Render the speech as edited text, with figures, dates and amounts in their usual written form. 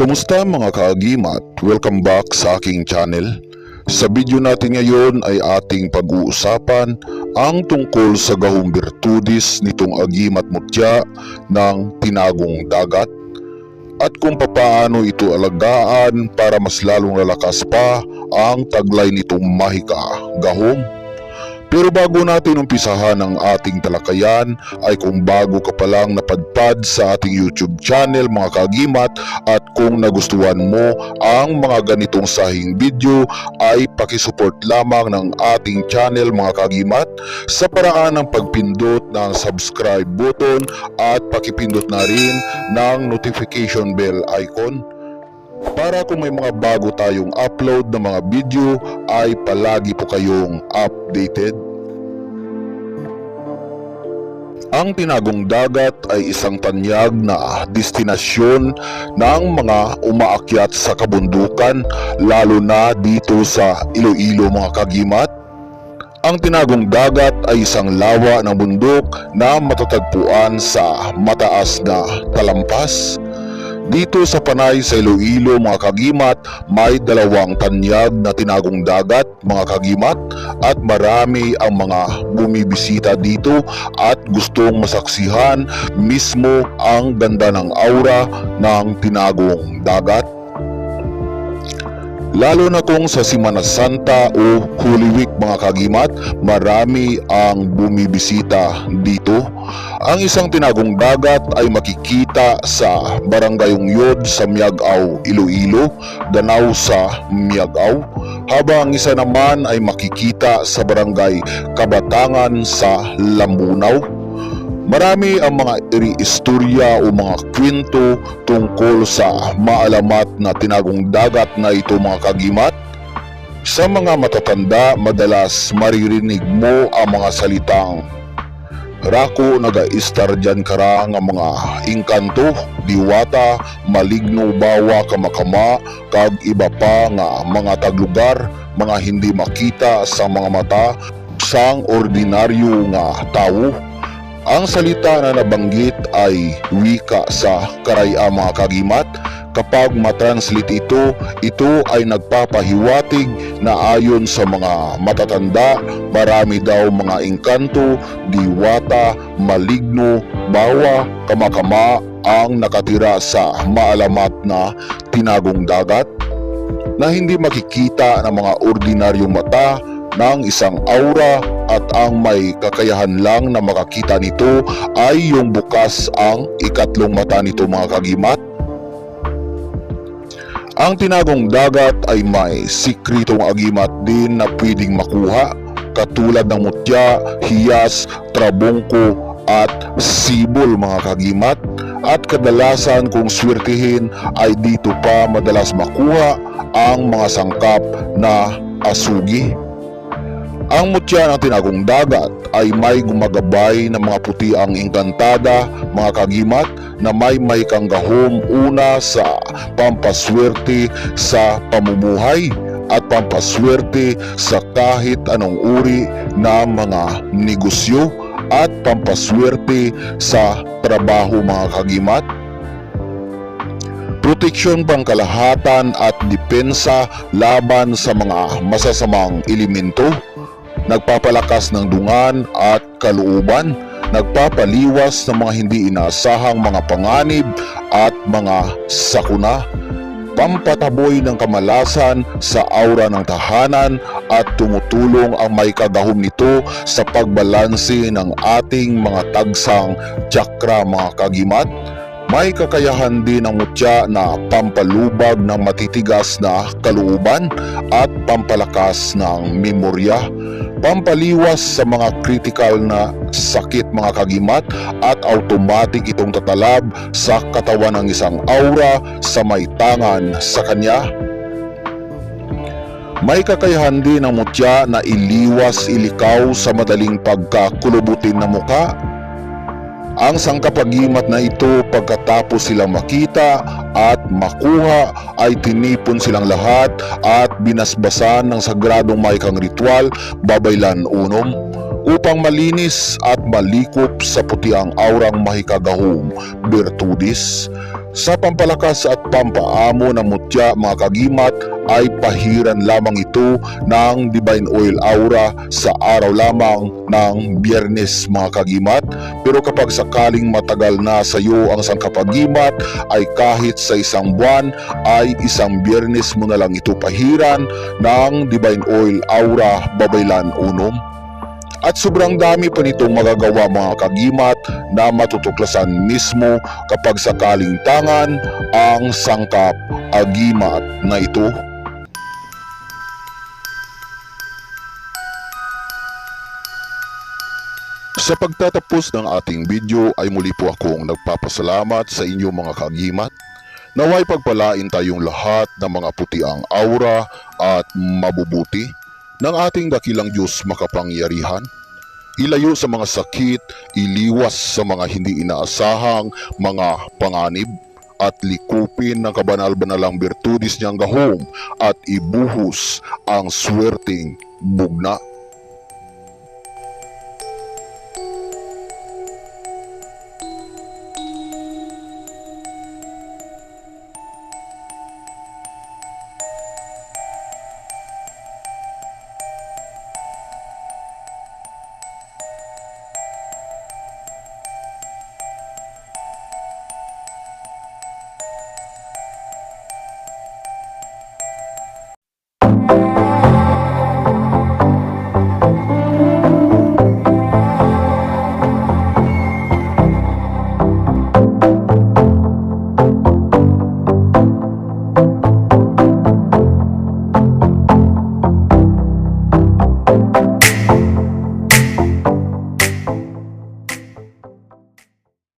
Kumusta mga kaagimat? Welcome back sa aking channel. Sa video natin ngayon ay ating pag-uusapan ang tungkol sa gahong birtudis nitong agimat mutya ng tinagong dagat at kung papaano ito alagaan para mas lalong lalakas pa ang taglay nitong mahika gahong. Pero bago natin umpisahan ang ating talakayan ay kung bago ka palang napadpad sa ating YouTube channel mga kaagimat at kung nagustuhan mo ang mga ganitong sahing video ay pakisupport lamang ng ating channel mga kaagimat sa paraan ng pagpindot ng subscribe button at pakipindot na rin ng notification bell icon. Para kung may mga bago tayong upload na mga video ay palagi po kayong updated. Ang tinagong dagat ay isang tanyag na destinasyon ng mga umaakyat sa kabundukan lalo na dito sa Iloilo mga kaagimat. Ang tinagong dagat ay isang lawa ng bundok na matatagpuan sa mataas na talampas. Dito sa Panay sa Iloilo mga kaagimat, may dalawang tanyag na tinagong dagat mga kaagimat at marami ang mga bumibisita dito at gustong masaksihan mismo ang ganda ng aura ng tinagong dagat. Lalo na kung sa Semana Santa o Holy Week mga kaagimat, marami ang bumibisita dito. Ang isang tinagong dagat ay makikita sa Barangay Ungyod sa Miagao, Iloilo, Danau sa Miagao, habang ang isa naman ay makikita sa Barangay Kabatangan sa Lambunaw. Marami ang mga istorya o mga kwento tungkol sa maalamat na tinagong dagat na ito mga kaagimat. Sa mga matatanda, madalas maririnig mo ang mga salitang rako nagaistar dyan kara nga mga engkanto, diwata, maligno, bawa, kamakama, kag iba pa nga mga taglugar, mga hindi makita sa mga mata sang ordinaryo nga tawo. Ang salita na nabanggit ay wika sa Karaya mga kaagimat. Kapag matranslate ito ay nagpapahiwatig na ayon sa mga matatanda, marami daw mga engkanto, diwata, maligno, bawa, kamakama ang nakatira sa maalamat na tinagong dagat na hindi makikita ng mga ordinaryong mata ng isang aura at ang may kakayahan lang na makakita nito ay yung bukas ang ikatlong mata nito mga kaagimat. Ang tinagong dagat ay may sikretong agimat din na pwedeng makuha katulad ng mutya, hiyas, trabongko at sibol mga kaagimat at kadalasan kung swertihin ay dito pa madalas makuha ang mga sangkap na asugi. Ang mutya ng tinagong dagat ay may gumagabay ng mga puti ang engkantada mga kaagimat na may kanggahom una sa pampaswerte sa pamumuhay at pampaswerte sa kahit anong uri na mga negosyo at pampaswerte sa trabaho mga kaagimat. Proteksyon pangkalahatan at depensa laban sa mga masasamang elemento, nagpapalakas ng dungan at kalooban, nagpapaliwas ng mga hindi inaasahang mga panganib at mga sakuna, pampataboy ng kamalasan sa aura ng tahanan at tumutulong ang may kagahom nito sa pagbalanse ng ating mga tagsang chakra mga kagimat. May kakayahan din ang mutya na pampalubag ng matitigas na kalooban at pampalakas ng memorya, pampaliwas sa mga critical na sakit mga kagimat at automatic itong tatalab sa katawan ng isang aura sa may tangan sa kanya. May kakayahan din ang mutya na iliwas ilikaw sa madaling pagkakulubutin na muka. Ang sangkapagimat na ito pagkatapos silang makita at makuha ay tinipon silang lahat at binasbasan ng sagradong maikang ritual babaylan unom upang malinis at malikop sa putiang aurang mahikagahom virtudis. Sa pampalakas at pampaamo ng mutya mga kagimat ay pahiran lamang ito ng divine oil aura sa araw lamang ng Biyernes mga kagimat. Pero kapag sakaling matagal na sa iyo ang sangkapagimat ay kahit sa isang buwan ay isang Biyernes mo na lang ito pahiran ng divine oil aura babaylan unom. At sobrang dami pa nitong magagawa mga kagimat na matutuklasan mismo kapag sakaling tangan ang sangkap agimat na ito. Sa pagtatapos ng ating video ay muli po akong nagpapasalamat sa inyong mga kagimat. Naway pagpalain tayong lahat ng mga putiang aura at mabubuti ng ating dakilang Diyos makapangyarihan. Ilayo sa mga sakit, iliwas sa mga hindi inaasahang mga panganib, at likupin ng kabanal-banalang birtudis niyang gahom at ibuhos ang swerteng bugna.